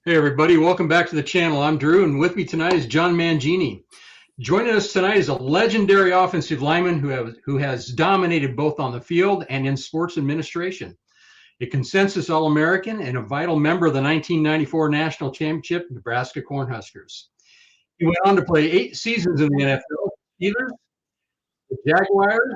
Hey everybody, welcome back to the channel. I'm Drew, and with me tonight is John Mangini. Joining us tonight is a legendary offensive lineman who has dominated both on the field and in sports administration. A consensus All-American and a vital member of the 1994 National Championship Nebraska Cornhuskers. He went on to play 8 seasons in the NFL, Steelers, the Jaguars,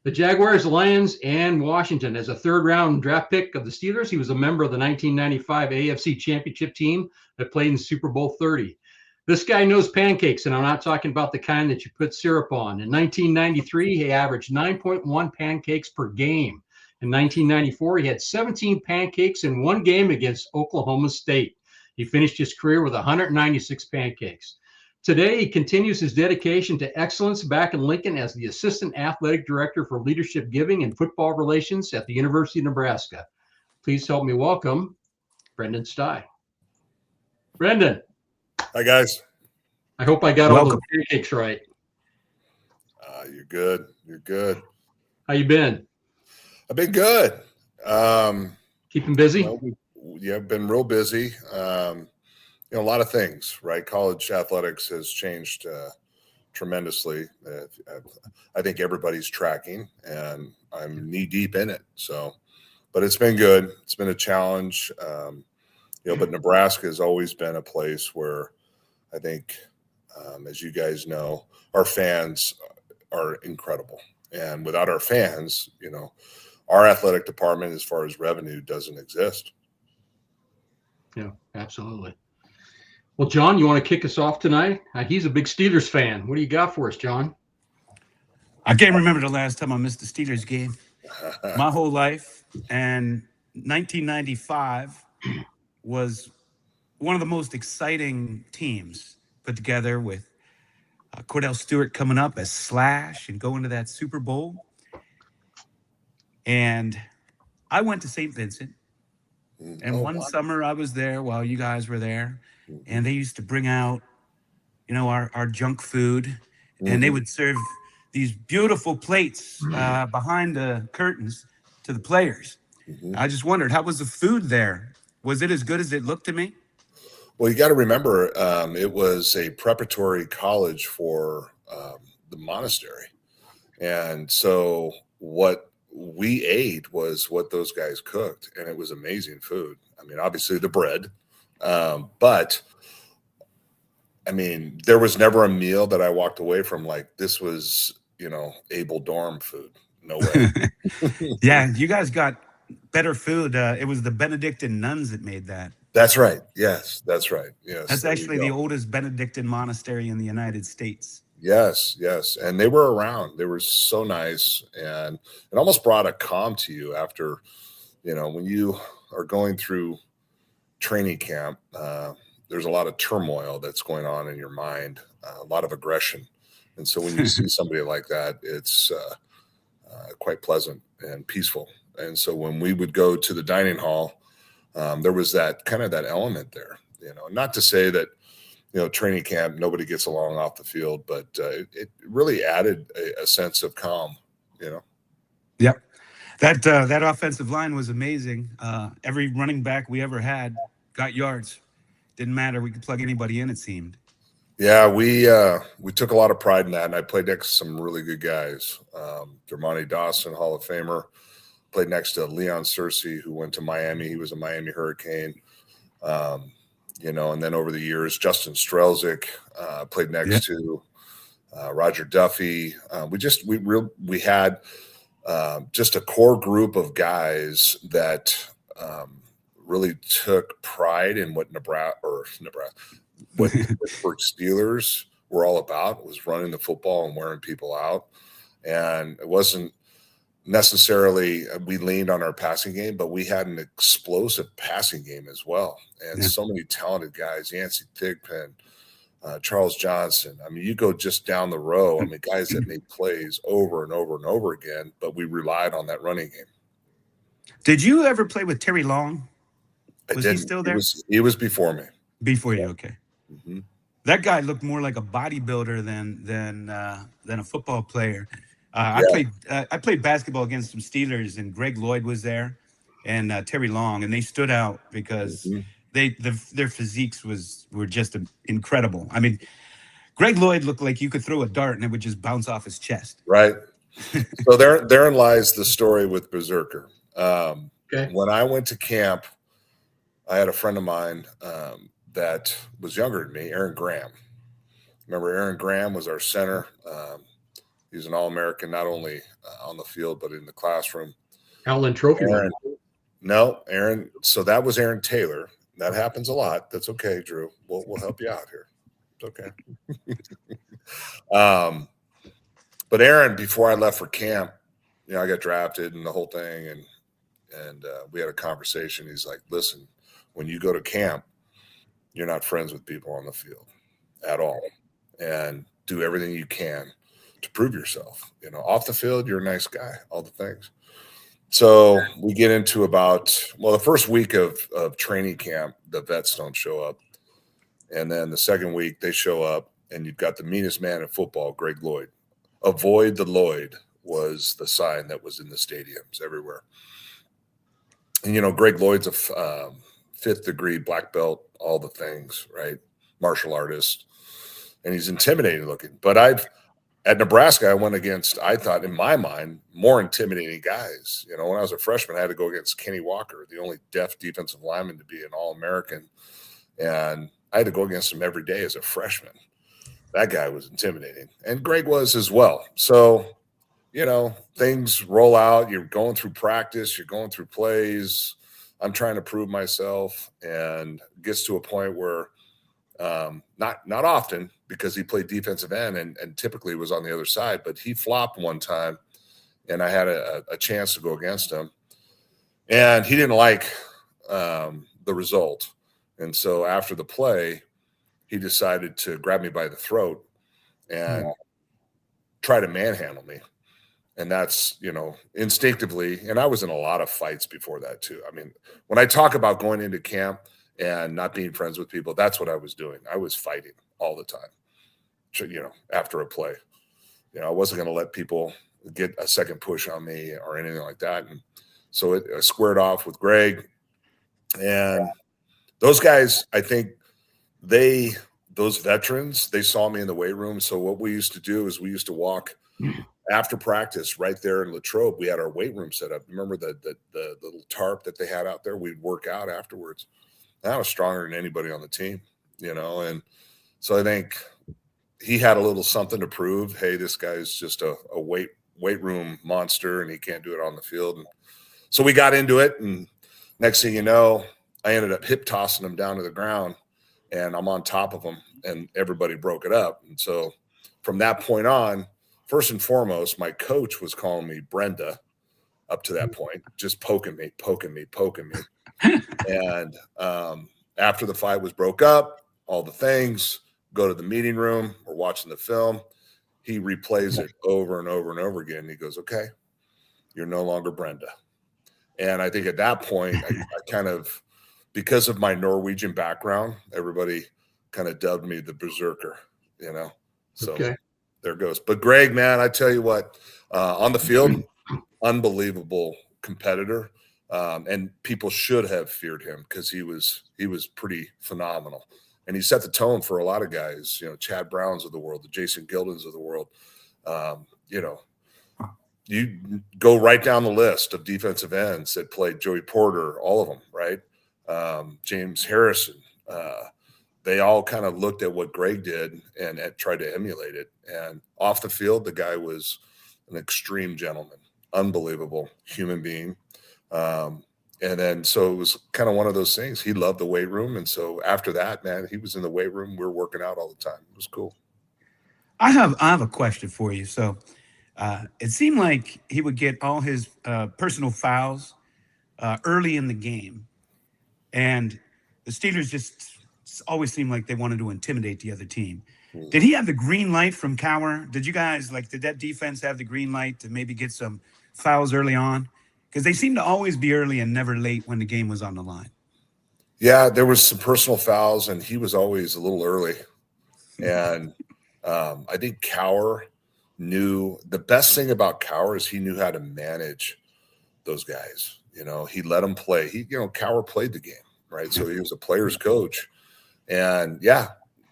the Jaguars, Lions, and Washington. As a third-round draft pick of the Steelers, he was a member of the 1995 AFC Championship team that played in Super Bowl 30. This guy knows pancakes, and I'm not talking about the kind that you put syrup on. In 1993, he averaged 9.1 pancakes per game. In 1994, he had 17 pancakes in one game against Oklahoma State. He finished his career with 196 pancakes. Today, he continues his dedication to excellence back in Lincoln as the Assistant Athletic Director for Leadership Giving and Football Relations at the University of Nebraska. Please help me welcome Brenden Stai. Brenden. Hi, guys. I hope I got all the pancakes right. You're good. You're good. How you been? I've been good. Keeping busy? I've been real busy. A lot of things, right? College athletics has changed tremendously. I think everybody's tracking, and I'm knee deep in it. So, but it's been good. It's been a challenge. But Nebraska has always been a place where I think, as you guys know, our fans are incredible. And without our fans, our athletic department, as far as revenue, doesn't exist. Yeah, absolutely. Well, John, you want to kick us off tonight? He's a big Steelers fan. What do you got for us, John? I can't remember the last time I missed a Steelers game my whole life. And 1995 was one of the most exciting teams put together with Cordell Stewart coming up as Slash and going to that Super Bowl. And I went to St. Vincent. And one summer I was there while you guys were there. And they used to bring out, our junk food. And they would serve these beautiful plates behind the curtains to the players. I just wondered, how was the food there? Was it as good as it looked to me? Well, you got to remember, it was a preparatory college for the monastery. And so what we ate was what those guys cooked, and it was amazing food. I mean, obviously the bread, but I mean, there was never a meal that I walked away from like this was, Abel Dorm food. No way. Yeah, you guys got better food. It was the Benedictine nuns that made that. That's right. Yes, that's right. Yes. That's actually the oldest Benedictine monastery in the United States. Yes. And they were around. They were so nice. And it almost brought a calm to you after, when you are going through training camp, there's a lot of turmoil that's going on in your mind, a lot of aggression. And so when you see somebody like that, it's quite pleasant and peaceful. And so when we would go to the dining hall, there was that kind of that element there, not to say that, training camp, nobody gets along off the field, but it really added a sense of calm, Yep. That offensive line was amazing. Every running back we ever had got yards. Didn't matter. We could plug anybody in, it seemed. Yeah, we took a lot of pride in that, and I played next to some really good guys. Dermontti Dawson, Hall of Famer. Played next to Leon Searcy, who went to Miami. He was a Miami Hurricane. And then over the years, Justin Strelzik played next to Roger Duffy. We had just a core group of guys that really took pride in what what Pittsburgh Steelers were all about, was running the football and wearing people out. And it wasn't necessarily we leaned on our passing game, but we had an explosive passing game as well. And so many talented guys, Yancey Thigpen, Charles Johnson. I mean, you go just down the row. I mean, guys that made plays over and over and over again, but we relied on that running game. Did you ever play with Terry Long? Was he still there? He was before me. Before you, okay. Mm-hmm. That guy looked more like a bodybuilder than a football player. I played basketball against some Steelers, and Greg Lloyd was there. and Terry Long, and they stood out because their physiques were just incredible. I mean, Greg Lloyd looked like you could throw a dart and it would just bounce off his chest. Right. So therein lies the story with Berserker. When I went to camp, I had a friend of mine that was younger than me, Aaron Graham. Remember, Aaron Graham was our center. He was an All-American, not only on the field, but in the classroom. Outland Trophy winner. No, Aaron. So that was Aaron Taylor. That happens a lot. That's okay, Drew. We'll help you out here. It's okay. But Aaron, before I left for camp, I got drafted and the whole thing, and we had a conversation. He's like, "Listen, when you go to camp, you're not friends with people on the field at all, and do everything you can to prove yourself. Off the field, you're a nice guy, all the things." So we get into the first week of training camp, the vets don't show up. And then the second week they show up, and you've got the meanest man in football, Greg Lloyd. Avoid the Lloyd was the sign that was in the stadiums everywhere. And, Greg Lloyd's a fifth degree black belt, all the things, right? Martial artist. And he's intimidating looking. But at Nebraska, I went against, I thought in my mind, more intimidating guys. When I was a freshman, I had to go against Kenny Walker, the only deaf defensive lineman to be an All-American. And I had to go against him every day as a freshman. That guy was intimidating. And Greg was as well. So, things roll out. You're going through practice. You're going through plays. I'm trying to prove myself. And it gets to a point where not often, because he played defensive end and typically was on the other side, but he flopped one time, and I had a chance to go against him. And he didn't like the result. And so after the play, he decided to grab me by the throat and try to manhandle me. And that's, instinctively, and I was in a lot of fights before that too. I mean, when I talk about going into camp and not being friends with people, that's what I was doing. I was fighting all the time, after a play. I wasn't going to let people get a second push on me or anything like that. And so I squared off with Greg. And those guys, I think those veterans, they saw me in the weight room. So what we used to do is we used to walk after practice right there in Latrobe. We had our weight room set up. Remember the little tarp that they had out there? We'd work out afterwards. And I was stronger than anybody on the team, and so I think he had a little something to prove. Hey, this guy's just a weight room monster, and he can't do it on the field. And so we got into it, and next thing you know, I ended up hip tossing him down to the ground, and I'm on top of him, and everybody broke it up. And so from that point on, first and foremost, my coach was calling me Brenda up to that point, just poking me. And after the fight was broke up, all the things, go to the meeting room, we're watching the film. He replays it over and over and over again. And he goes, "Okay, you're no longer Brenda." And I think at that point, I kind of, because of my Norwegian background, everybody kind of dubbed me the Berserker, So there goes. But Greg, man, I tell you what, on the field, unbelievable competitor. And people should have feared him because he was pretty phenomenal. And he set the tone for a lot of guys, Chad Browns of the world, the Jason Gildens of the world. You go right down the list of defensive ends that played, Joey Porter, all of them, right? James Harrison. They all kind of looked at what Greg did and tried to emulate it. And off the field, the guy was an extreme gentleman, unbelievable human being. And then, so it was kind of one of those things. He loved the weight room. And so after that, man, he was in the weight room. We were working out all the time. It was cool. I have a question for you. So it seemed like he would get all his personal fouls early in the game. And the Steelers just always seemed like they wanted to intimidate the other team. Did he have the green light from Cowher? Did you guys, did that defense have the green light to maybe get some fouls early on? Because they seem to always be early and never late when the game was on the line. Yeah, there was some personal fouls, and he was always a little early. And I think Cowher knew – the best thing about Cowher is he knew how to manage those guys. He let them play. Cowher played the game, right? So he was a player's coach. And yeah,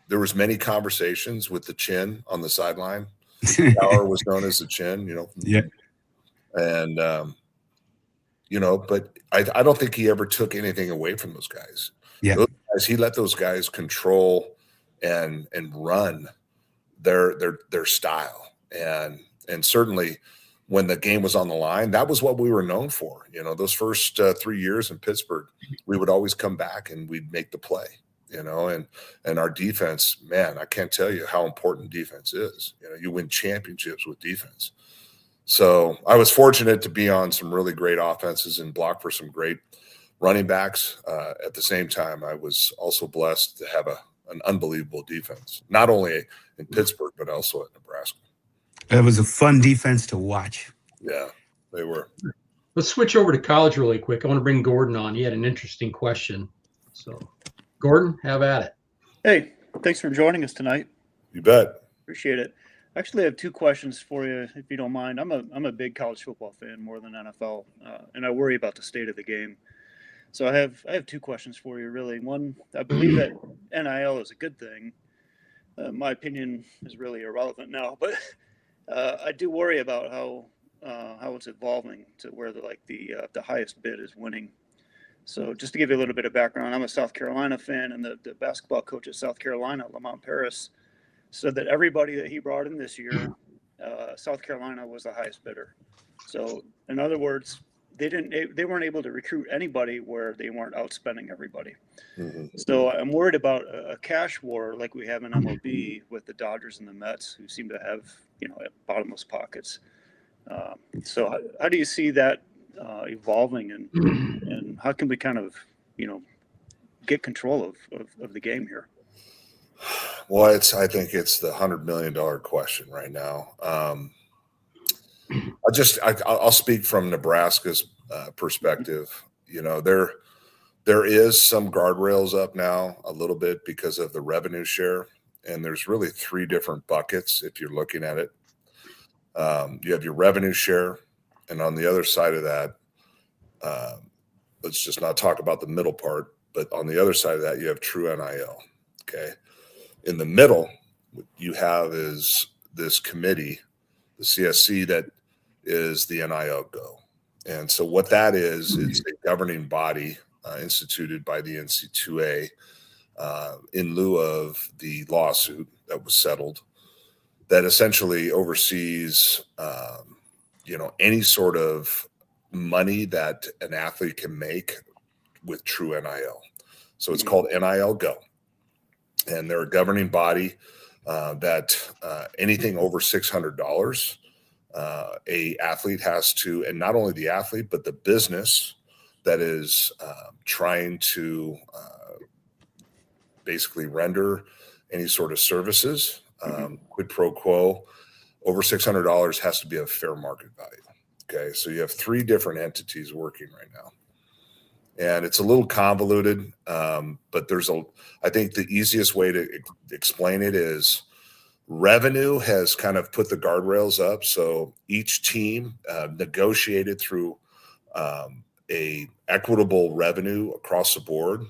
there was many conversations with the chin on the sideline. Cowher was known as the chin, Yeah. And, but I don't think he ever took anything away from those guys. Yeah. Those guys, he let those guys control and run their style. And certainly when the game was on the line, that was what we were known for. Those first 3 years in Pittsburgh, we would always come back and we'd make the play, and our defense, man, I can't tell you how important defense is. You win championships with defense. So I was fortunate to be on some really great offenses and block for some great running backs. At the same time, I was also blessed to have an unbelievable defense, not only in Pittsburgh, but also at Nebraska. It was a fun defense to watch. Yeah, they were. Let's switch over to college really quick. I want to bring Gordon on. He had an interesting question. So, Gordon, have at it. Hey, thanks for joining us tonight. You bet. Appreciate it. Actually, I have two questions for you, if you don't mind. I'm a big college football fan more than NFL, and I worry about the state of the game. So I have two questions for you, really. One, I believe that NIL is a good thing. My opinion is really irrelevant now, but I do worry about how it's evolving to where the highest bid is winning. So just to give you a little bit of background, I'm a South Carolina fan, and the basketball coach at South Carolina, Lamont Paris, said that everybody that he brought in this year, South Carolina was the highest bidder. So in other words, they weren't able to recruit anybody where they weren't outspending everybody. Mm-hmm. So I'm worried about a cash war like we have in MLB with the Dodgers and the Mets, who seem to have bottomless pockets. So how do you see that evolving, and how can we kind of get control of the game here? Well, I think it's the $100 million question right now. I'll speak from Nebraska's perspective. There is some guardrails up now a little bit because of the revenue share, and there's really three different buckets if you're looking at it. You have your revenue share, and on the other side of that, let's just not talk about the middle part, but on the other side of that, you have true NIL. Okay. In the middle, what you have is this committee, the CSC, that is the NIL Go. And so what that is, it's a governing body instituted by the NC2A in lieu of the lawsuit that was settled, that essentially oversees, any sort of money that an athlete can make with true NIL. So it's called NIL Go. And they're a governing body that anything over $600, a athlete has to, and not only the athlete, but the business that is trying to basically render any sort of services, quid pro quo, over $600 has to be of fair market value. Okay, so you have three different entities working right now. And it's a little convoluted, but I think the easiest way to explain it is revenue has kind of put the guardrails up. So each team negotiated through a equitable revenue across the board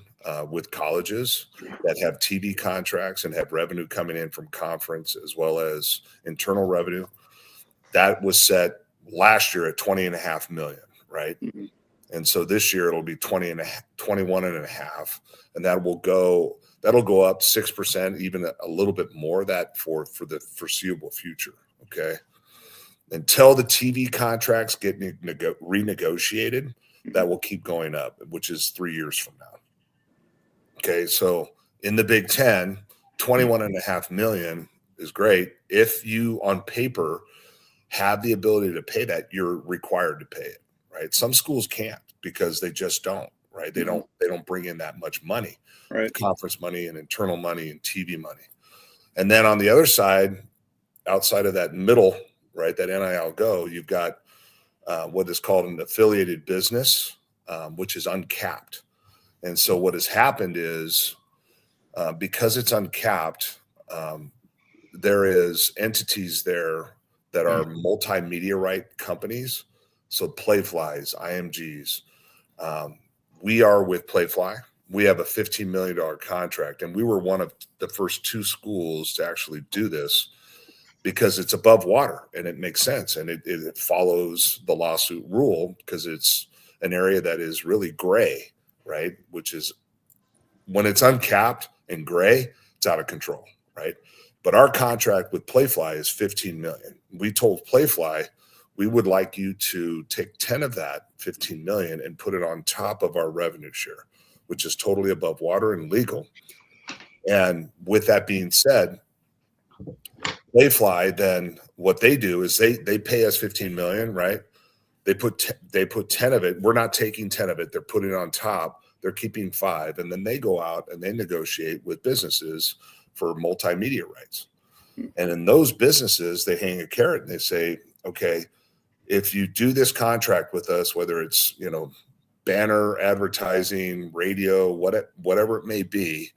with colleges that have TV contracts and have revenue coming in from conference as well as internal revenue. That was set last year at $20.5 million, right? Mm-hmm. And so this year it'll be 21.5, and that'll go up 6%, even a little bit more of that for the foreseeable future. Okay. Until the TV contracts get renegotiated, that will keep going up, which is 3 years from now. Okay. So in the Big Ten, 21.5 million is great. If you on paper have the ability to pay that, you're required to pay it. Right. Some schools can't because they just don't. Right. They don't bring in that much money, right? Conference money and internal money and TV money. And then on the other side, outside of that middle, right, that NIL Go, you've got what is called an affiliated business, which is uncapped. And so what has happened is because it's uncapped, there is entities there that are multimedia right companies. So Playflies, IMGs, We are with Playfly. We have a $15 million contract, and we were one of the first 2 schools to actually do this because it's above water and it makes sense. And it follows the lawsuit rule because it's an area that is really gray, right? Which is when it's uncapped and gray, it's out of control, right? But our contract with Playfly is $15 million. We told Playfly we would like you to take 10 of that $15 million and put it on top of our revenue share, which is totally above water and legal. And with that being said, Playfly, then what they do is they pay us $15 million, right? They put 10 of it. We're not taking 10 of it. They're putting it on top. They're keeping 5, and then they go out and they negotiate with businesses for multimedia rights. And in those businesses, they hang a carrot and they say, okay, if you do this contract with us, whether it's, banner advertising, radio, whatever it may be,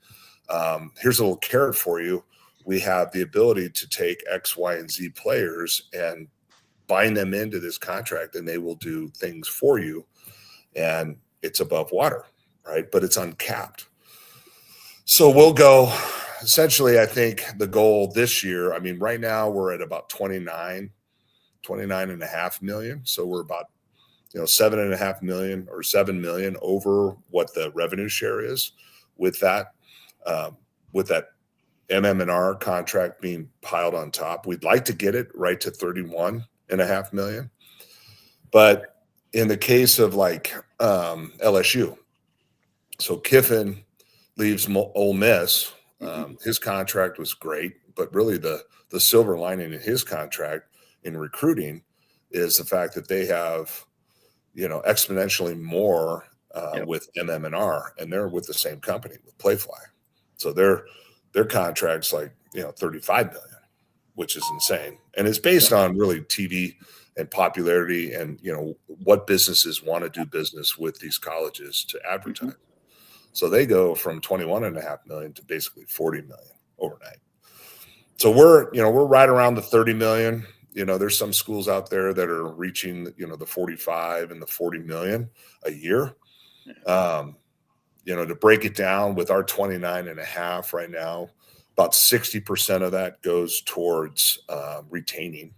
here's a little carrot for you. We have the ability to take X, Y, and Z players and bind them into this contract, and they will do things for you. And it's above water, right? But it's uncapped. So we'll go, essentially, I think the goal this year, right now we're at about 29.5 million. So we're about, 7.5 million or 7 million over what the revenue share is with that MM&R contract being piled on top. We'd like to get it right to 31.5 million. But in the case of LSU, so Kiffin leaves Ole Miss. His contract was great, but really the silver lining in his contract in recruiting is the fact that they have, exponentially more with MM&R, and they're with the same company with Playfly. So their contract's 35 million, which is insane. And it's based on really TV and popularity and, what businesses want to do business with these colleges to advertise. So they go from 21.5 million to basically 40 million overnight. So we're right around the 30 million. There's some schools out there that are reaching, the 45 and the 40 million a year. To break it down with our 29.5 right now, about 60% of that goes towards retaining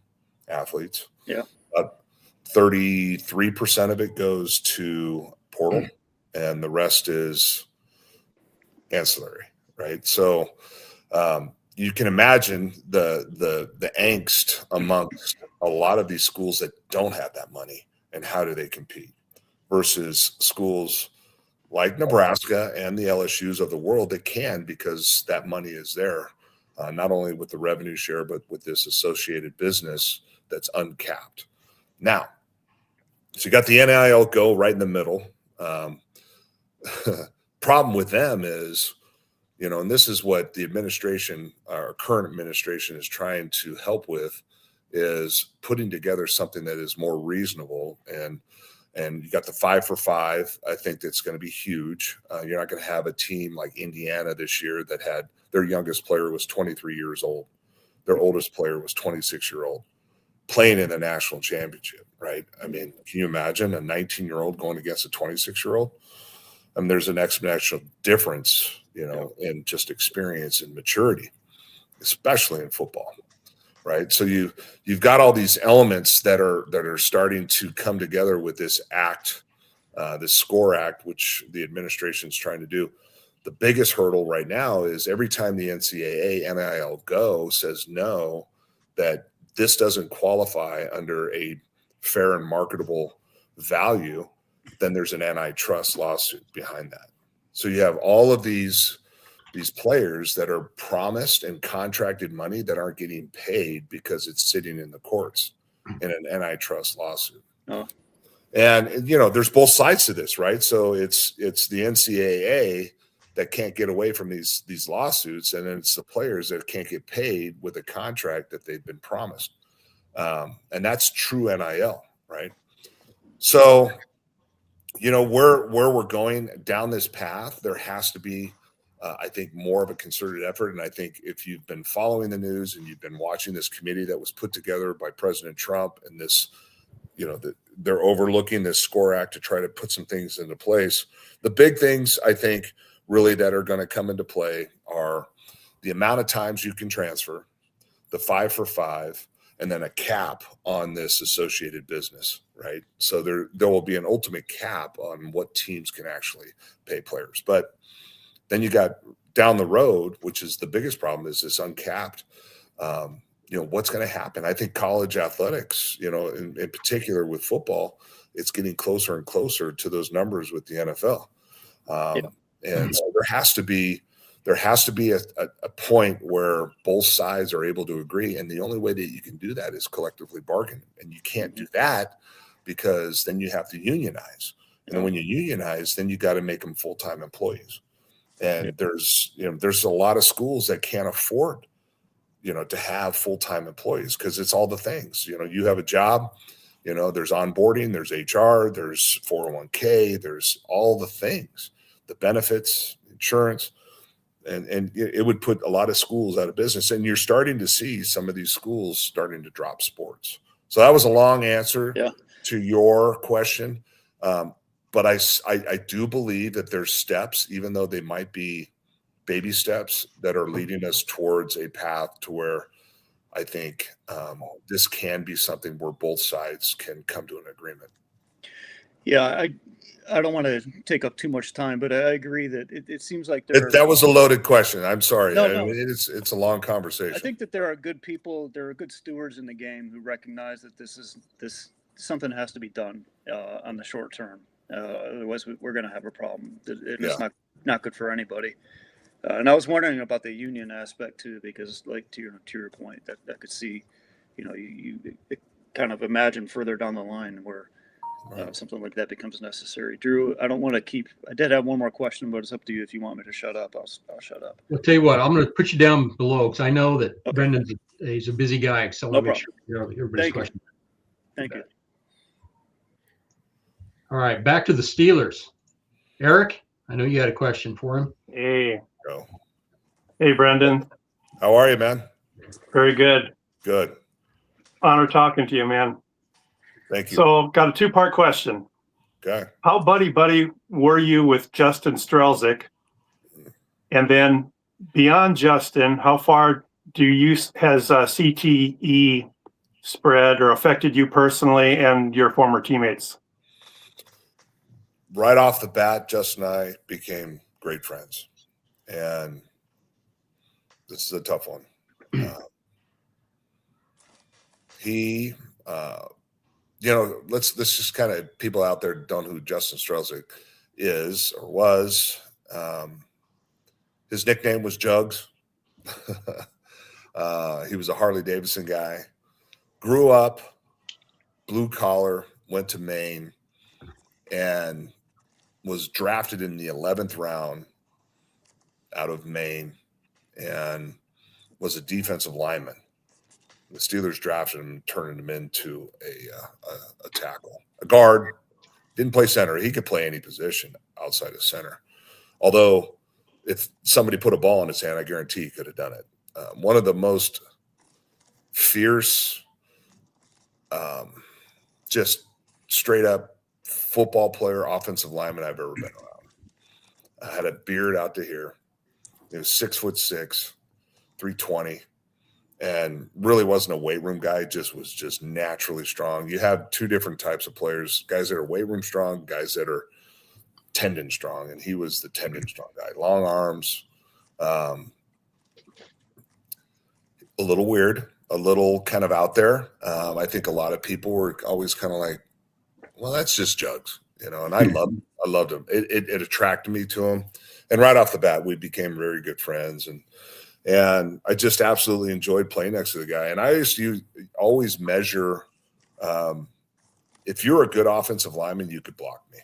athletes. Yeah. About 33% of it goes to portal, and the rest is ancillary, right? So you can imagine the angst amongst a lot of these schools that don't have that money, and how do they compete versus schools like Nebraska and the LSUs of the world that can, because that money is there, not only with the revenue share, but with this associated business that's uncapped. Now, so you got the NIL go right in the middle. Problem with them is, and this is what the administration, our current administration, is trying to help with, is putting together something that is more reasonable. And you got the 5 for 5. I think that's going to be huge. You're not going to have a team like Indiana this year that had their youngest player was 23 years old. Their oldest player was 26-year-old playing in the national championship, right? Can you imagine a 19-year-old going against a 26-year-old? There's an exponential difference, in just experience and maturity, especially in football, right? So you've got all these elements that are starting to come together with this act, this SCORE Act, which the administration is trying to do. The biggest hurdle right now is every time the NCAA NIL Go says no, that this doesn't qualify under a fair and marketable value, then there's an antitrust lawsuit behind that. So you have all of these players that are promised and contracted money that aren't getting paid because it's sitting in the courts in an antitrust lawsuit. Oh. And there's both sides to this, right? So it's the NCAA that can't get away from these lawsuits, and then it's the players that can't get paid with a contract that they've been promised. And that's true NIL, right? So where we're going down this path, there has to be, I think, more of a concerted effort. And I think if you've been following the news and you've been watching this committee that was put together by President Trump and this, they're overlooking this SCORE Act to try to put some things into place. The big things, I think, really that are going to come into play are the amount of times you can transfer, the 5 for 5, and then a cap on this associated business, right? So there will be an ultimate cap on what teams can actually pay players. But then you got down the road, which is the biggest problem, is this uncapped. What's going to happen? I think college athletics, in particular with football, it's getting closer and closer to those numbers with the NFL. And so there has to be a point where both sides are able to agree. And the only way that you can do that is collectively bargain. And you can't do that because then you have to unionize. And then when you unionize, then you got to make them full-time employees. And there's a lot of schools that can't afford, to have full-time employees because it's all the things. You have a job, there's onboarding, there's HR, there's 401k, there's all the things, the benefits, insurance. And it would put a lot of schools out of business. And you're starting to see some of these schools starting to drop sports. So that was a long answer to your question. But I do believe that there's steps, even though they might be baby steps, that are leading us towards a path to where I think this can be something where both sides can come to an agreement. Yeah, I don't want to take up too much time, but I agree that it seems like that was a loaded question. I'm sorry. No. It's a long conversation. I think that there are good people, there are good stewards in the game who recognize that this something has to be done on the short term. Otherwise, we're going to have a problem. It's not good for anybody. And I was wondering about the union aspect too, because like to your point, that I could see, you kind of imagine further down the line where something like that becomes necessary. Drew, I don't want to keep. I did have one more question, but it's up to you. If you want me to shut up, I'll shut up. I'll tell you what. I'm going to put you down below because I know that Brenden, he's a busy guy. So No I'll make problem. sure everybody's question. Thank you. All right, back to the Steelers. Eric, I know you had a question for him. Hey. Go. Hey, Brenden. How are you, man? Very good. Good. Honor talking to you, man. Thank you. So, got a 2-part question. Okay. How buddy were you with Justin Strelzik? And then beyond Justin, how far has CTE spread or affected you personally and your former teammates? Right off the bat, Justin and I became great friends. And this is a tough one. Let's just kind of, people out there don't know who Justin Strelzik is or was. His nickname was Jugs. He was a Harley Davidson guy. Grew up, blue collar, went to Maine, and was drafted in the 11th round out of Maine and was a defensive lineman. The Steelers drafted him and turned him into a tackle, a guard. Didn't play center. He could play any position outside of center. Although if somebody put a ball in his hand, I guarantee he could have done it. One of the most fierce, just straight up football player, offensive lineman I've ever been around. I had a beard out to here. He was 6'6", 320, and really wasn't a weight room guy. Was just naturally strong. You have two different types of players: guys that are weight room strong, guys that are tendon strong, and he was the tendon strong guy. Long arms, a little weird, a little kind of out there. I think a lot of people were always kind of like, well, that's just Jugs, and I loved him. It attracted me to him. And right off the bat, we became very good friends. And I just absolutely enjoyed playing next to the guy. And I used to always measure, if you're a good offensive lineman, you could block me.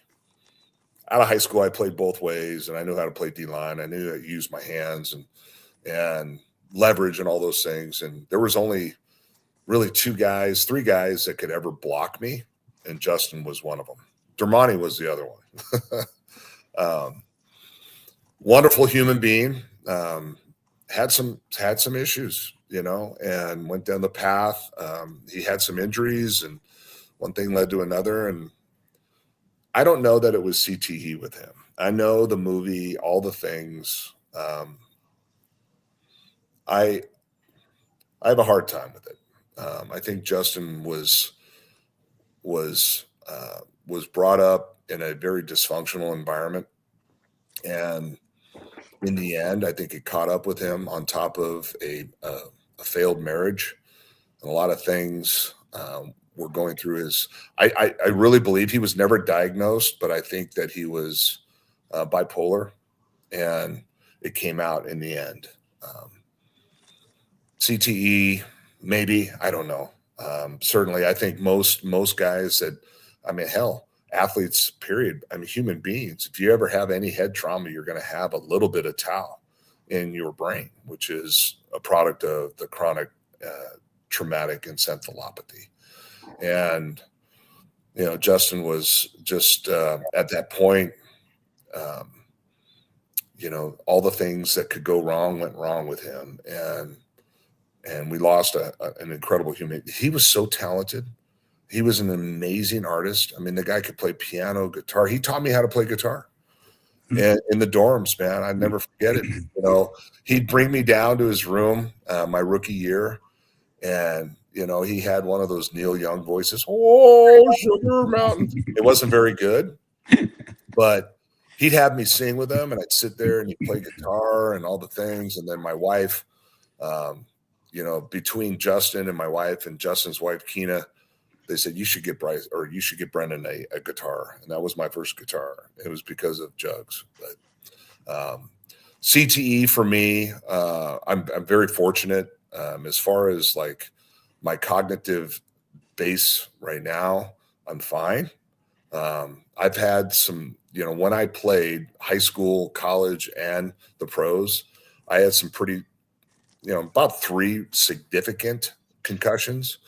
Out of high school, I played both ways, and I knew how to play D-line. I knew how to use my hands and leverage and all those things. And there was only really three guys that could ever block me, and Justin was one of them. Dermonti was the other one. Wonderful human being. Had some issues, and went down the path. He had some injuries and one thing led to another. And I don't know that it was CTE with him. I know the movie, all the things. I have a hard time with it. I think Justin was brought up in a very dysfunctional environment, and in the end, I think it caught up with him on top of a failed marriage, and a lot of things were going through his. I really believe he was never diagnosed, but I think that he was bipolar, and it came out in the end. CTE, maybe, I don't know. Certainly, I think most guys that, I mean, hell, athletes, period. I mean, human beings. If you ever have any head trauma, you're going to have a little bit of tau in your brain, which is a product of the chronic traumatic encephalopathy. And Justin was just at that point. All the things that could go wrong went wrong with him, and we lost an incredible human. He was so talented. He was an amazing artist. I mean, the guy could play piano, guitar. He taught me how to play guitar. And in the dorms, man, I never forget it. He'd bring me down to his room my rookie year, and he had one of those Neil Young voices. Oh, Sugar Mountain. It wasn't very good, but he'd have me sing with him, and I'd sit there and he'd play guitar and all the things. And then my wife, between Justin and my wife and Justin's wife, Keena, they said, you should get Brenden a guitar. And that was my first guitar. It was because of Jugs. But CTE for me, I'm very fortunate as far as like my cognitive base right now. I'm fine. I've had some, when I played high school, college, and the pros, I had some pretty, about 3 significant concussions.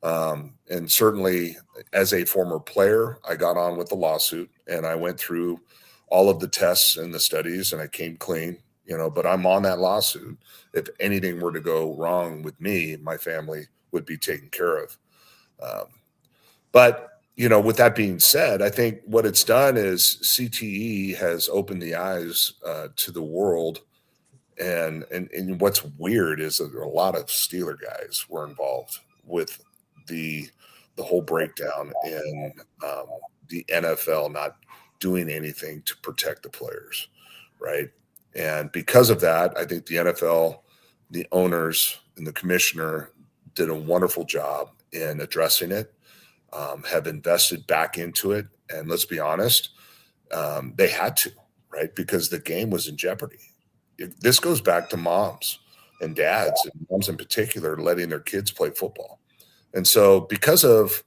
And certainly as a former player, I got on with the lawsuit and I went through all of the tests and the studies and I came clean, but I'm on that lawsuit. If anything were to go wrong with me, my family would be taken care of. But with that being said, I think what it's done is CTE has opened the eyes to the world. And what's weird is that a lot of Steeler guys were involved with the whole breakdown in the NFL not doing anything to protect the players, right? And because of that, I think the NFL, the owners, and the commissioner did a wonderful job in addressing it, have invested back into it. And let's be honest, they had to, right? Because the game was in jeopardy. This goes back to moms and dads, and moms in particular, letting their kids play football. And so because of,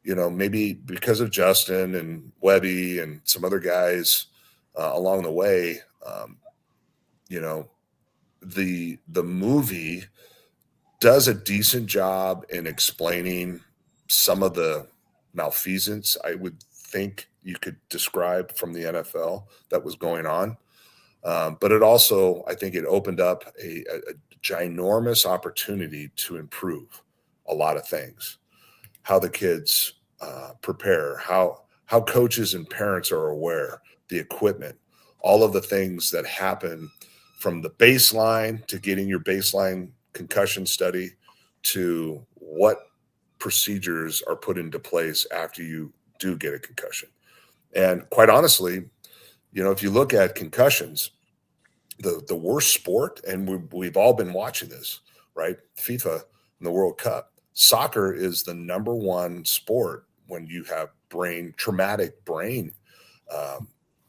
maybe because of Justin and Webby and some other guys along the way, the movie does a decent job in explaining some of the malfeasance I would think you could describe from the NFL that was going on. But it also, I think it opened up a ginormous opportunity to improve a lot of things, how the kids prepare, how coaches and parents are aware, the equipment, all of the things that happen from the baseline to getting your baseline concussion study to what procedures are put into place after you do get a concussion. And quite honestly, if you look at concussions, the worst sport, and we've all been watching this, right? FIFA and the World Cup. Soccer is the number one sport when you have traumatic brain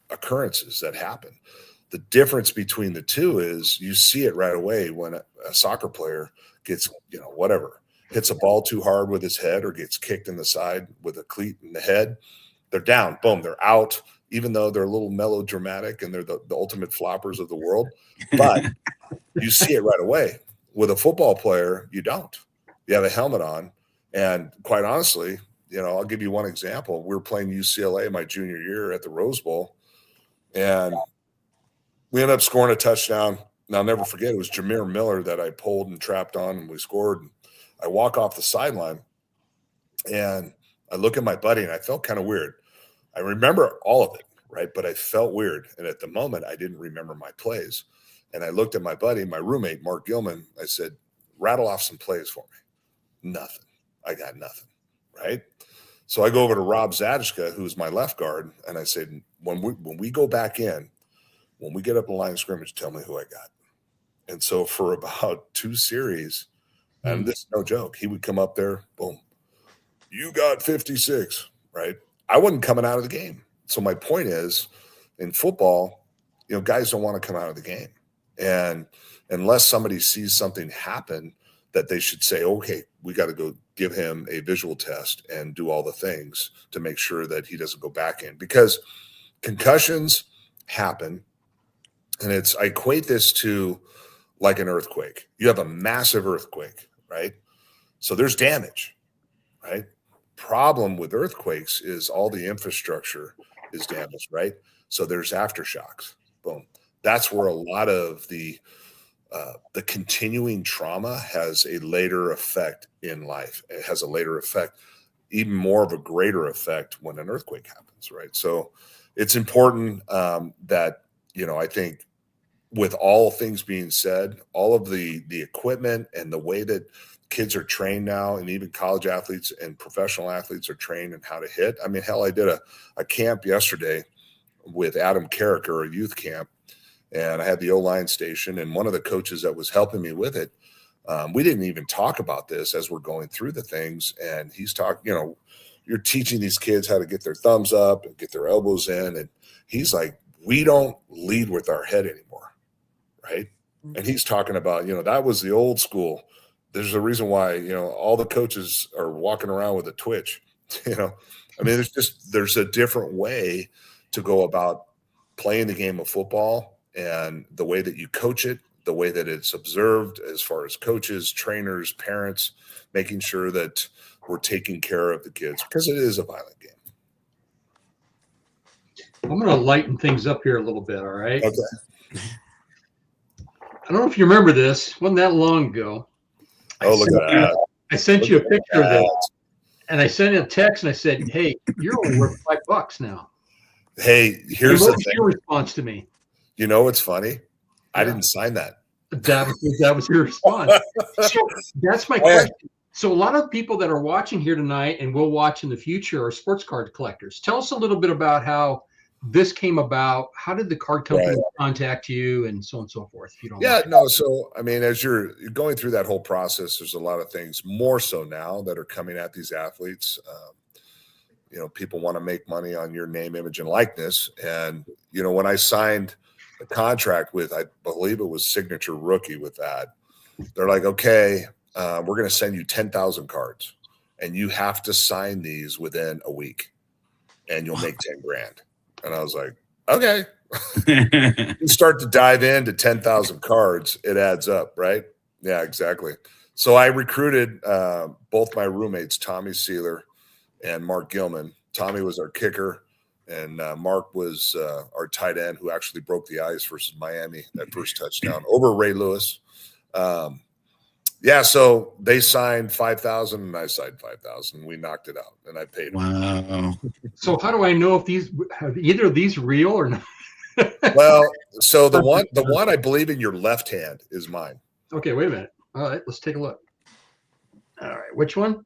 occurrences that happen. The difference between the two is you see it right away when a soccer player gets, hits a ball too hard with his head or gets kicked in the side with a cleat in the head. They're down, boom, they're out, even though they're a little melodramatic and they're the ultimate floppers of the world. But you see it right away. With a football player, you don't. You have a helmet on. And quite honestly, I'll give you one example. We were playing UCLA my junior year at the Rose Bowl, and we ended up scoring a touchdown. And I'll never forget, it was Jameer Miller that I pulled and trapped on, and we scored. I walk off the sideline, and I look at my buddy and I felt kind of weird. I remember all of it, right? But I felt weird. And at the moment, I didn't remember my plays. And I looked at my buddy, my roommate, Mark Gilman. I said, rattle off some plays for me. Nothing. I got nothing, right? So I go over to Rob Zadishka, who's my left guard, and I said, when we go back in, when we get up in the line of scrimmage, tell me who I got. And so for about 2 series, and this is no joke, he would come up there, boom, you got 56, right? I wasn't coming out of the game. So my point is, in football, guys don't want to come out of the game. And unless somebody sees something happen that they should say, okay, we got to go give him a visual test and do all the things to make sure that he doesn't go back in. Because concussions happen, and I equate this to like an earthquake. You have a massive earthquake, right? So there's damage, right? Problem with earthquakes is all the infrastructure is damaged, right? So there's aftershocks. Boom. That's where a lot of the continuing trauma has a later effect in life. It has a later effect, even more of a greater effect when an earthquake happens, right? So it's important that, I think with all things being said, all of the equipment and the way that kids are trained now, and even college athletes and professional athletes are trained in how to hit. I mean, hell, I did a camp yesterday with Adam Carricker, a youth camp, and I had the O-line station, and one of the coaches that was helping me with it, we didn't even talk about this as we're going through the things, and he's talking, you're teaching these kids how to get their thumbs up and get their elbows in, and he's like, we don't lead with our head anymore, right? And he's talking about, that was the old school. There's a reason why, all the coaches are walking around with a twitch, I mean, there's a different way to go about playing the game of football, and the way that you coach it, the way that it's observed as far as coaches, trainers, parents, making sure that we're taking care of the kids, because it is a violent game. I'm going to lighten things up here a little bit. All right. Okay. I don't know if you remember this. It wasn't that long ago. Look at that. I sent you a picture of this, and I sent a text, and I said, "Hey, you're only worth $5 now." Hey, here's the thing. Your response to me? What's funny? I didn't sign that. That was your response. So that's my question. So a lot of people that are watching here tonight and will watch in the future are sports card collectors. Tell us a little bit about how this came about. How did the card company contact you, and so on and so forth, if you don't mind. No. So, I mean, as you're going through that whole process, there's a lot of things more so now that are coming at these athletes. People want to make money on your name, image, and likeness. And, when I signed a contract with, I believe it was Signature Rookie with that, they're like, okay, we're going to send you 10,000 cards, and you have to sign these within a week, and you'll make 10 grand. And I was like, okay. You start to dive into 10,000 cards, it adds up, right? Yeah, exactly. So I recruited both my roommates, Tommy Sealer and Mark Gilman. Tommy was our kicker, and Mark was our tight end who actually broke the ice versus Miami, that first touchdown over Ray Lewis. So they signed 5,000 and I signed 5,000. We knocked it out, and I paid them. Wow. So how do I know if either of these real or not? Well, so the one I believe in your left hand is mine. Okay, wait a minute. All right, let's take a look. All right, which one?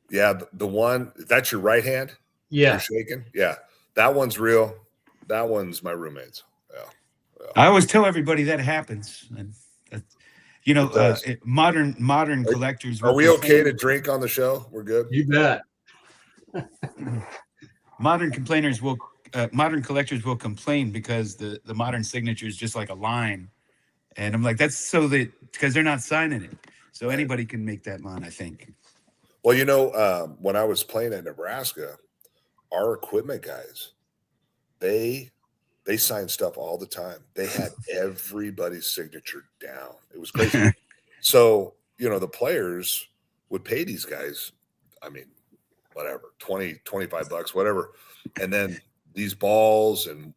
Yeah, the one that's your right hand. Yeah, you're shaking. Yeah, that one's real. That one's my roommate's. Yeah. I always tell everybody that happens. And modern collectors. Are we okay to drink on the show? We're good. You bet. Modern collectors will complain because the modern signature is just like a line, and I'm like, that's so that because they're not signing it, so anybody can make that line, I think. Well, when I was playing at Nebraska, our equipment guys, they signed stuff all the time. They had everybody's signature down. It was crazy. So, the players would pay these guys, I mean, whatever, $20, $25, whatever. And then these balls and,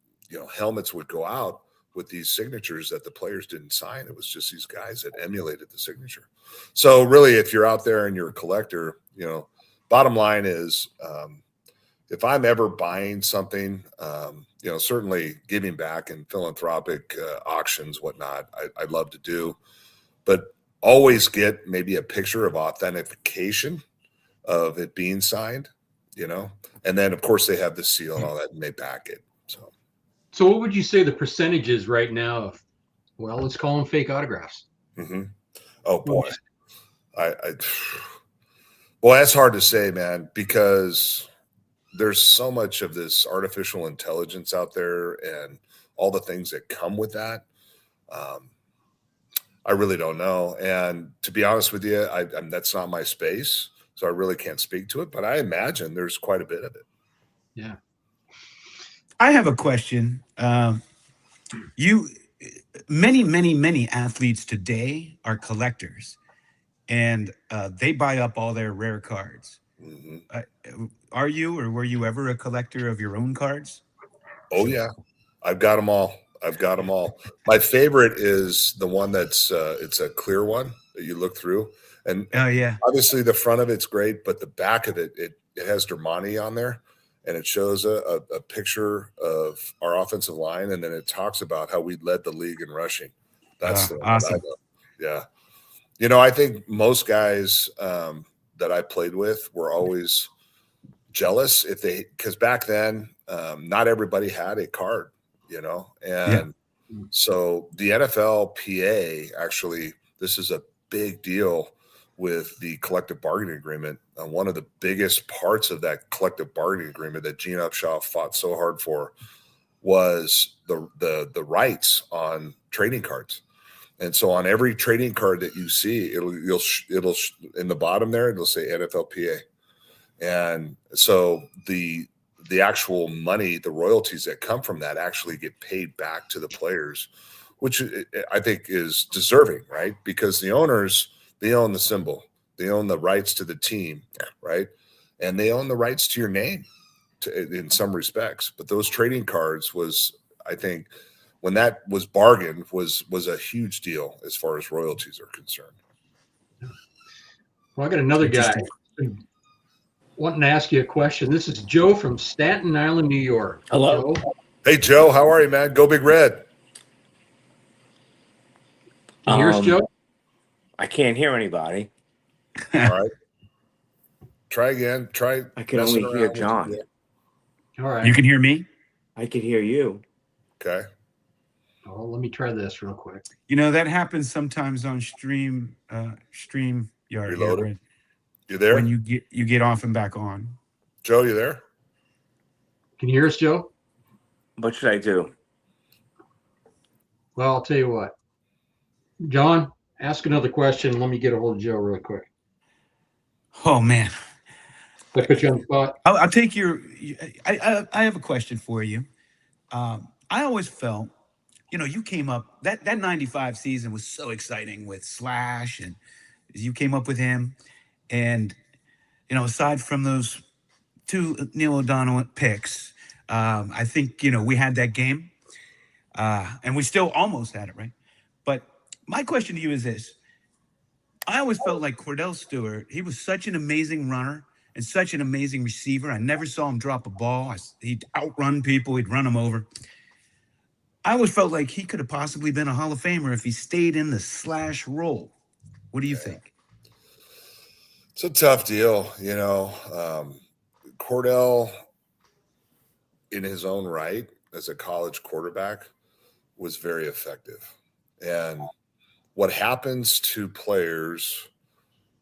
helmets would go out with these signatures that the players didn't sign. It was just these guys that emulated the signature. So really, if you're out there and you're a collector, bottom line is, if I'm ever buying something, certainly giving back and philanthropic auctions, whatnot, I'd love to do, but always get maybe a picture of authentication of it being signed, and then of course they have the seal and all that, and they back it. So what would you say the percentage is right now of, well, let's call them fake autographs? Mm-hmm. Oh boy, well, that's hard to say, man, because there's so much of this artificial intelligence out there and all the things that come with that. I really don't know. And to be honest with you, that's not my space, so I really can't speak to it, but I imagine there's quite a bit of it. Yeah. I have a question. Many athletes today are collectors, and they buy up all their rare cards. Mm-hmm. Are you, or were you ever a collector of your own cards? Oh yeah, I've got them all. My favorite is the one that's it's a clear one that you look through, and yeah, obviously the front of it's great, but the back of it has Dermani on there, and it shows a picture of our offensive line, and then it talks about how we led the league in rushing. That's the one awesome. that I love. Yeah, I think most guys that I played with were always jealous because back then not everybody had a card, and so the NFLPA, actually, this is a big deal with the collective bargaining agreement. One of the biggest parts of that collective bargaining agreement that Gene Upshaw fought so hard for was the rights on trading cards. And so on every trading card that you see, it'll in the bottom there, it'll say NFLPA. And so the actual money, the royalties that come from that actually get paid back to the players, which I think is deserving, right? Because the owners, they own the symbol, they own the rights to the team, right? And they own the rights to your name in some respects. But those trading cards was, I think, when that was bargained, was a huge deal as far as royalties are concerned. Well, I got another guy wanting to ask you a question. This is Joe from Staten Island, New York. Hello. Joe. Hey, Joe, how are you, man? Go Big Red. Can you hear us, Joe? I can't hear anybody. All right. Try again. I can only hear John. All right. You can hear me? I can hear you. Okay. Oh, let me try this real quick. That happens sometimes on StreamYard. Reloaded. You there? When you get off and back on. Joe, you there? Can you hear us, Joe? What should I do? Well, I'll tell you what. John, ask another question. Let me get a hold of Joe real quick. Oh, man. I put you on the spot. I'll take your – I have a question for you. I always felt, you came up – that 95 season was so exciting with Slash, and you came up with him. And, aside from those two Neil O'Donnell picks, I think, we had that game. And we still almost had it, right? But my question to you is this. I always felt like Cordell Stewart, he was such an amazing runner and such an amazing receiver. I never saw him drop a ball. He'd outrun people. He'd run them over. I always felt like he could have possibly been a Hall of Famer if he stayed in the Slash role. What do you think? It's a tough deal. Cordell, in his own right, as a college quarterback, was very effective. And what happens to players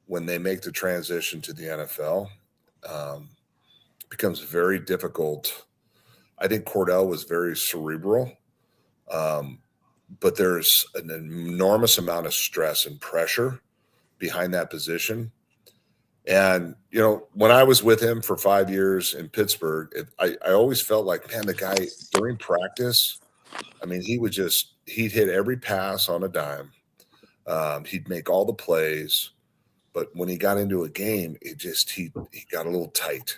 when they make the transition to the NFL becomes very difficult. I think Cordell was very cerebral, but there's an enormous amount of stress and pressure behind that position. And, when I was with him for 5 years in Pittsburgh, I always felt like, man, the guy during practice, he'd hit every pass on a dime. He'd make all the plays, but when he got into a game, he got a little tight.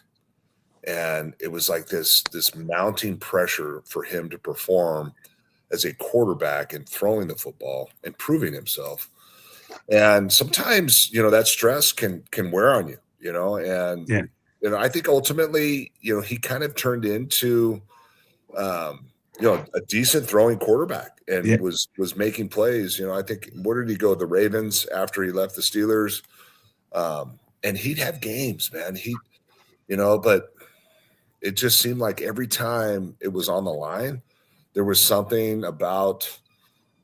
And it was like this mounting pressure for him to perform as a quarterback and throwing the football and proving himself. And sometimes, that stress can wear on you. and Yeah. I think ultimately, he kind of turned into, a decent throwing quarterback and was making plays. I think, where did he go? The Ravens after he left the Steelers. And he'd have games, man. But it just seemed like every time it was on the line, there was something about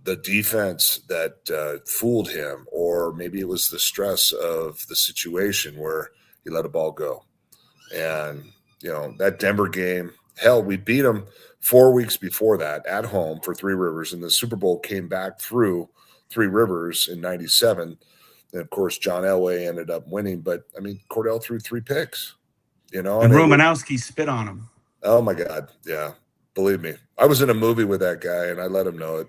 the defense that fooled him, or maybe it was the stress of the situation where he let a ball go. And, that Denver game, hell, we beat them 4 weeks before that at home for Three Rivers, and the Super Bowl came back through Three Rivers in '97. And, of course, John Elway ended up winning. But, Cordell threw 3 picks, And Romanowski spit on him. Oh, my God. Yeah. Believe me. I was in a movie with that guy, and I let him know it.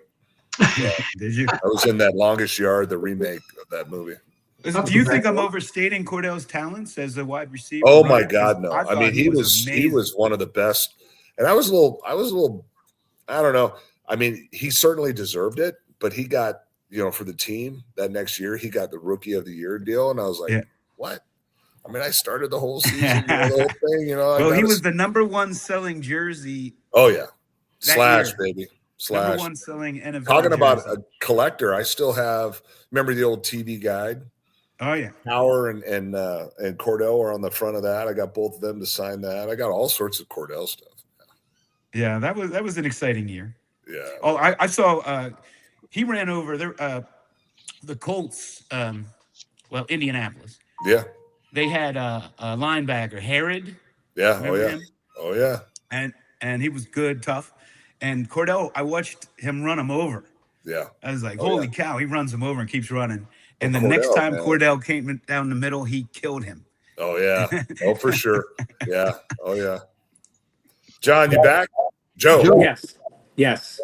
Did you? I was in that Longest Yard, the remake of that movie. Do you think I'm overstating Cordell's talents as a wide receiver? Oh, my God, no. He amazing. was one of the best. And I was a little, I don't know. He certainly deserved it, but he got, for the team that next year, he got the Rookie of the Year deal. And I was like, what? I started the whole season, the whole thing, Well, he was the number 1 selling jersey. Oh, yeah. Slash, baby. Slash. Number 1 selling NFL Talking jersey. about a collector, I still have, remember the old TV guide? Oh, yeah. Hauer and Cordell are on the front of that. I got both of them to sign that. I got all sorts of Cordell stuff. Yeah, that was an exciting year. Yeah. Oh, I saw he ran over the Colts, Indianapolis. Yeah. They had a linebacker, Herod. Yeah. Remember him? Oh, yeah. And he was good, tough. And Cordell, I watched him run him over. Yeah. I was like, holy cow, he runs him over and keeps running. And the Cordell, next time man. Cordell came down the middle, he killed him. Oh, yeah. Oh, for sure. Yeah. Oh, yeah. John, you back? Joe. Yes.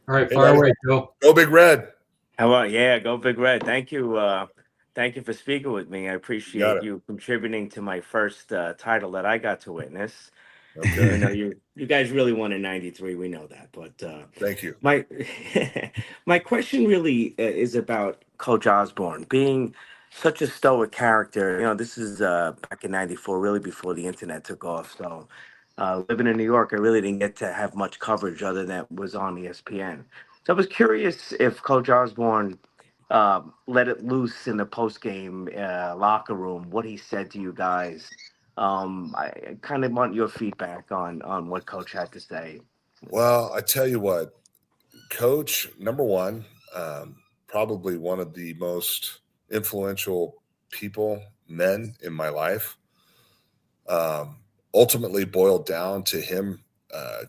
All right, fire away, Joe. Go Big Red. How about go Big Red? Thank you. Thank you for speaking with me. I appreciate you contributing to my first title that I got to witness. Okay. I know you guys really won in '93. We know that, but thank you. My question really is about Coach Osborne being such a stoic character. This is back in '94, really before the internet took off. So living in New York, I really didn't get to have much coverage other than was on ESPN. So I was curious if Coach Osborne let it loose in the post-game locker room, what he said to you guys. I kind of want your feedback on what Coach had to say. Well, I tell you what, Coach, number one, probably one of the most influential men in my life, ultimately boiled down to him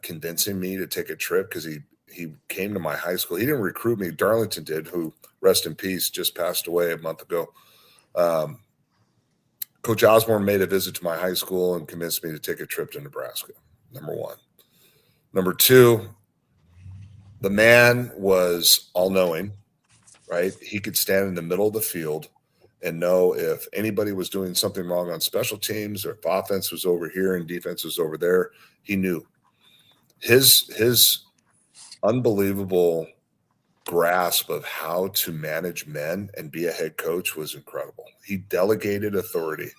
convincing me to take a trip because he came to my high school. He didn't recruit me. Darlington did, who, rest in peace, just passed away a month ago. Coach Osborne made a visit to my high school and convinced me to take a trip to Nebraska, number one. Number two, the man was all-knowing, right? He could stand in the middle of the field and know if anybody was doing something wrong on special teams or if offense was over here and defense was over there. He knew. His unbelievable grasp of how to manage men and be a head coach was incredible. He delegated authority.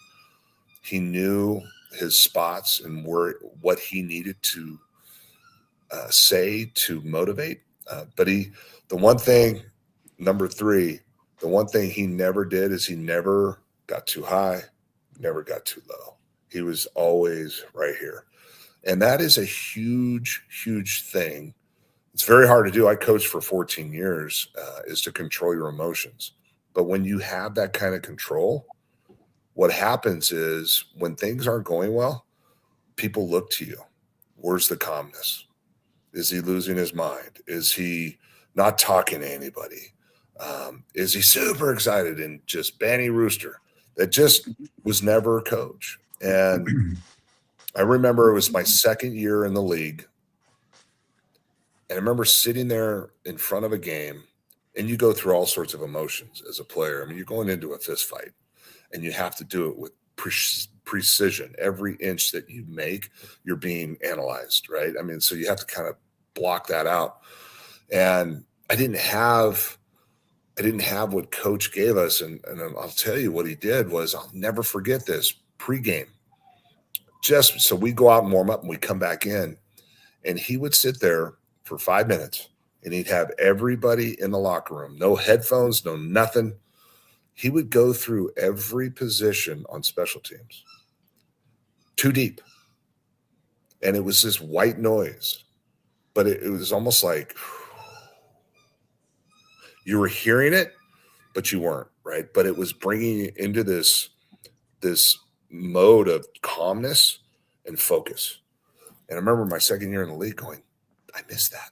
He knew his spots and what he needed to say to motivate. But number three, the one thing he never did is he never got too high, never got too low. He was always right here. And that is a huge, huge thing. It's very hard to do. I coached for 14 years, is to control your emotions. But when you have that kind of control, what happens is when things aren't going well, people look to you. Where's the calmness? Is he losing his mind? Is he not talking to anybody? Is he super excited and just Banny Rooster? That just was never a coach. And I remember it was my second year in the league. And I remember sitting there in front of a game, and you go through all sorts of emotions as a player. You're going into a fist fight, and you have to do it with precision. Every inch that you make, you're being analyzed, right? So you have to kind of block that out. And I didn't have I didn't have what coach gave us. And I'll tell you what he did was, I'll never forget this pregame. Just so we go out and warm up and we come back in, and he would sit there for 5 minutes and he'd have everybody in the locker room, no headphones, no nothing. He would go through every position on special teams, too deep. And it was this white noise, but it was almost like you were hearing it, but you weren't, right? But it was bringing you into this mode of calmness and focus. And I remember my second year in the league going, I missed that.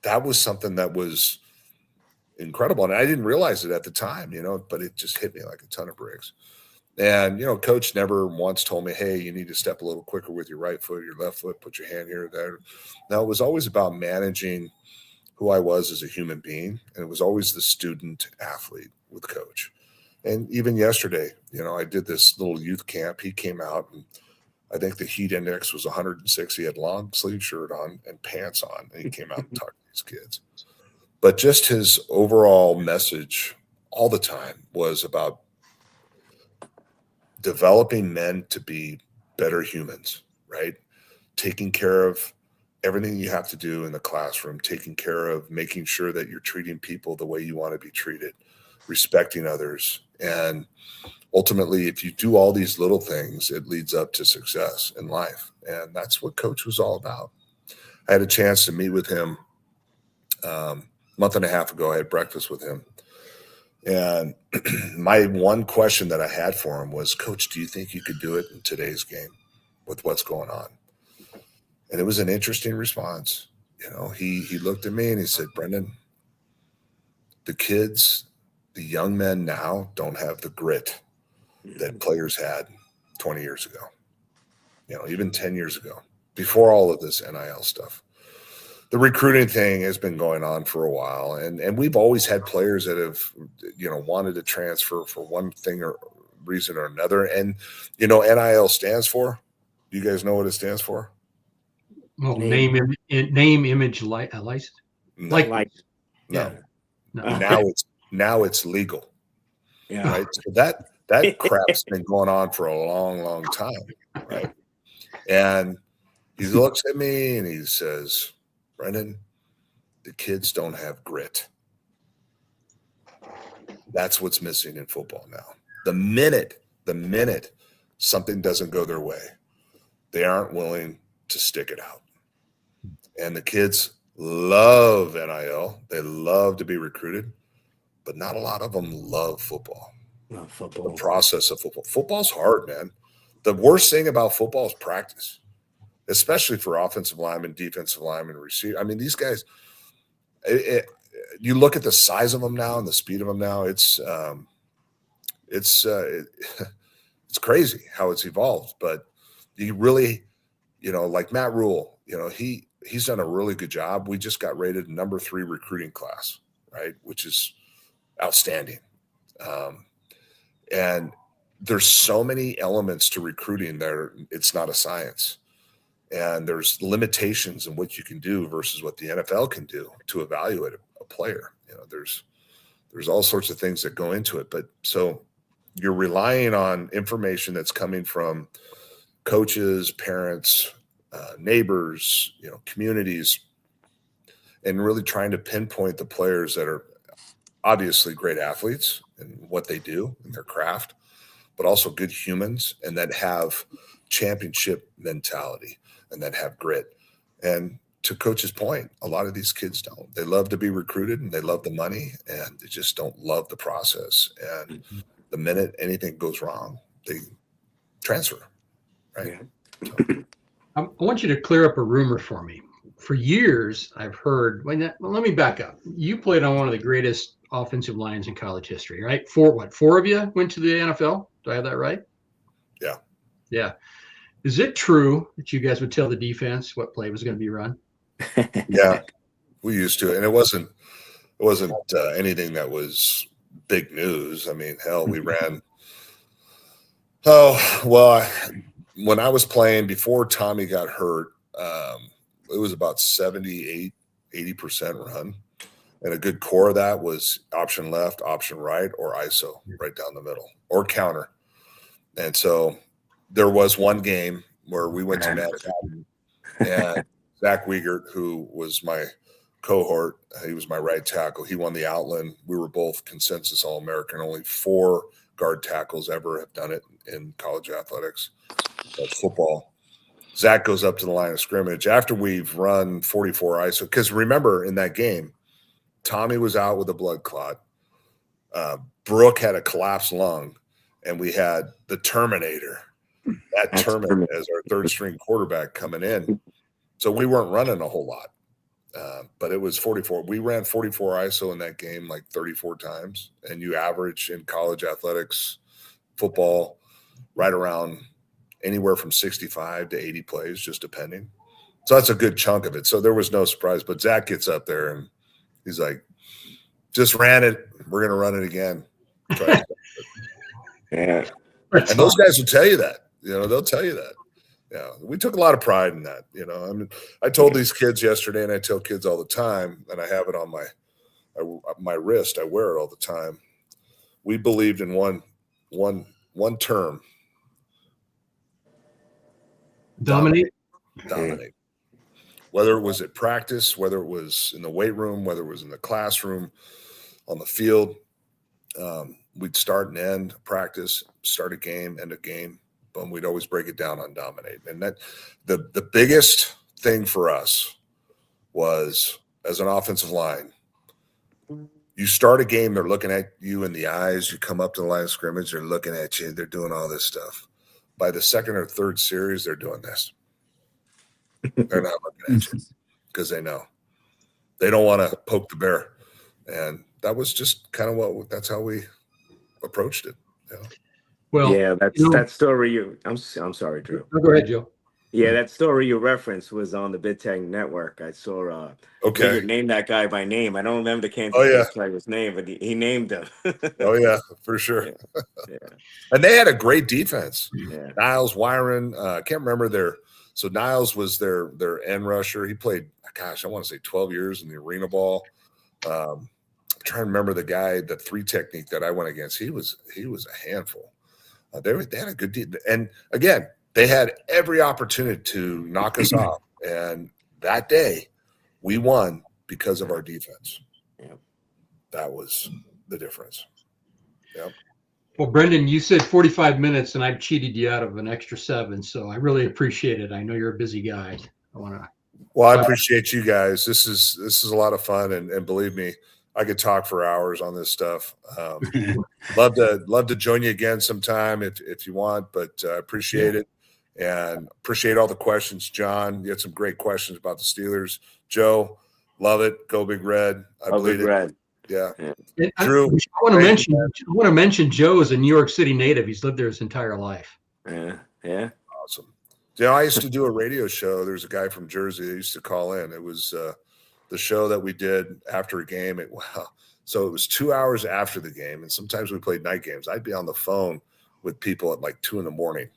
That was something that was incredible. And I didn't realize it at the time, but it just hit me like a ton of bricks. And, coach never once told me, hey, you need to step a little quicker with your right foot, your left foot, put your hand here or there. No, it was always about managing who I was as a human being. And it was always the student athlete with coach. And even yesterday, I did this little youth camp. He came out, and I think the heat index was 106. He had long sleeve shirt on and pants on, and he came out and talked to these kids. But just his overall message all the time was about developing men to be better humans, right? Taking care of everything you have to do in the classroom, taking care of making sure that you're treating people the way you want to be treated, respecting others. And ultimately, if you do all these little things, it leads up to success in life. And that's what coach was all about. I had a chance to meet with him a month and a half ago. I had breakfast with him. And my one question that I had for him was, Coach, do you think you could do it in today's game with what's going on? And it was an interesting response. He looked at me and he said, Brenden, the kids, the young men now don't have the grit that players had 20 years ago, even 10 years ago, before all of this NIL stuff. The recruiting thing has been going on for a while, and we've always had players that have, wanted to transfer for one thing or reason or another. And, NIL stands for, do you guys know what it stands for? Well, name, image, license. No. Like, No. No. Now it's legal. Yeah. Right. So that crap's been going on for a long, long time. Right. And he looks at me and he says, Brenden, the kids don't have grit. That's what's missing in football now. The minute something doesn't go their way, they aren't willing to stick it out. And the kids love NIL. They love to be recruited, but not a lot of them love football. Not football. The process of football. Football's hard, man. The worst thing about football is practice, especially for offensive linemen, defensive linemen, receiver. I mean, these guys, you look at the size of them now and the speed of them now, it's crazy how it's evolved. But you really, like Matt Rule, he's done a really good job. We just got rated number 3 recruiting class, right, which is outstanding. And there's so many elements to recruiting there. It's not a science. And there's limitations in what you can do versus what the NFL can do to evaluate a player. There's all sorts of things that go into it. But so you're relying on information that's coming from coaches, parents, neighbors, communities, and really trying to pinpoint the players that are obviously great athletes in what they do in their craft, but also good humans and that have championship mentality and that have grit. And to Coach's point, a lot of these kids don't. They love to be recruited and they love the money and they just don't love the process. And the minute anything goes wrong, they transfer, right? Yeah. So. I want you to clear up a rumor for me. For years, I've heard, let me back up. You played on one of the greatest offensive lines in college history, right? 4 of you went to the NFL? Do I have that right? Yeah. Yeah. Is it true that you guys would tell the defense what play was going to be run? Yeah, we used to. And it wasn't anything that was big news. I mean, hell, we ran. When I was playing before Tommy got hurt, it was about 78, 80% run. And a good core of that was option left, option right, or ISO right down the middle, or counter. And so there was one game where we went to Manhattan, and Zach Wiegert, who was my cohort, he was my right tackle. He won the Outland. We were both consensus All-American. Only 4 guard tackles ever have done it in college athletics. That's football. Zach goes up to the line of scrimmage after we've run 44 ISO. Because remember, in that game, Tommy was out with a blood clot. Brooke had a collapsed lung, and we had the Terminator, that Terminator, as our third string quarterback coming in. So we weren't running a whole lot, but it was 44. We ran 44 ISO in that game like 34 times, and you average in college athletics, football, right around anywhere from 65 to 80 plays, just depending. So that's a good chunk of it. So there was no surprise. But Zach gets up there and he's like, just ran it. We're going to run it again. Yeah. And those guys will tell you that. They'll tell you that. Yeah, we took a lot of pride in that. I mean, I told these kids yesterday, and I tell kids all the time, and I have it on my wrist. I wear it all the time. We believed in one term. Dominate. Whether it was at practice, whether it was in the weight room, whether it was in the classroom, on the field, we'd start and end practice, start a game, end a game. But we'd always break it down on dominate. And that the biggest thing for us was, as an offensive line, you start a game, they're looking at you in the eyes. You come up to the line of scrimmage, they're looking at you. They're doing all this stuff. By the second or third series, they're doing this. They're not looking at you because they know. They don't want to poke the bear. And that was just kind of that's how we approached it. Well, yeah, that story I'm sorry, Drew. Go ahead, Joe. Yeah, that story you referenced was on the Big Ten Network. I saw Okay. named that guy by name. I don't remember the Kansas State player's name, but he named him. Oh yeah, for sure. Yeah. And they had a great defense. Yeah. Niles, Wyron, I can't remember so Niles was their end rusher. He played, gosh, I want to say 12 years in the arena ball. I'm trying to remember the guy, the 3 technique that I went against. He was a handful. They had a good deal. And again, they had every opportunity to knock us off. And that day, we won because of our defense. Yeah. That was the difference. Yep. Well, Brenden, you said 45 minutes, and I've cheated you out of an extra 7, so I really appreciate it. I know you're a busy guy. Well, I appreciate you guys. This is a lot of fun, and believe me, I could talk for hours on this stuff. Love to join you again sometime if you want, but I appreciate it, and appreciate all the questions. John, you had some great questions about the Steelers. Joe, love it. Go Big Red. I believe it. Yeah. Drew, I want to mention Joe is a New York City native. He's lived there his entire life. Yeah. Awesome. I used to do a radio show. There's a guy from Jersey that used to call in. It was the show that we did after a game. So it was 2 hours after the game, and sometimes we played night games. I'd be on the phone with people at like 2 a.m.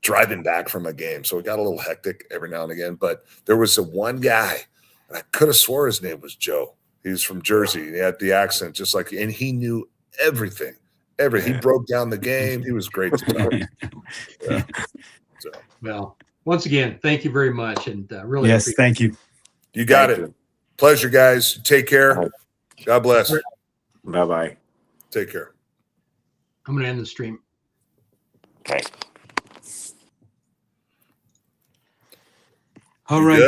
driving back from a game. So it got a little hectic every now and again. But there was one guy, and I could have swore his name was Joe. He was from Jersey. He had the accent just like, and he knew everything. He broke down the game. He was great to talk to. Yeah. So. Well, once again, thank you very much, and really. Yes, thank you. You got it. Pleasure, guys. Take care. God bless. Bye-bye. Take care. I'm going to end the stream. Okay. All right.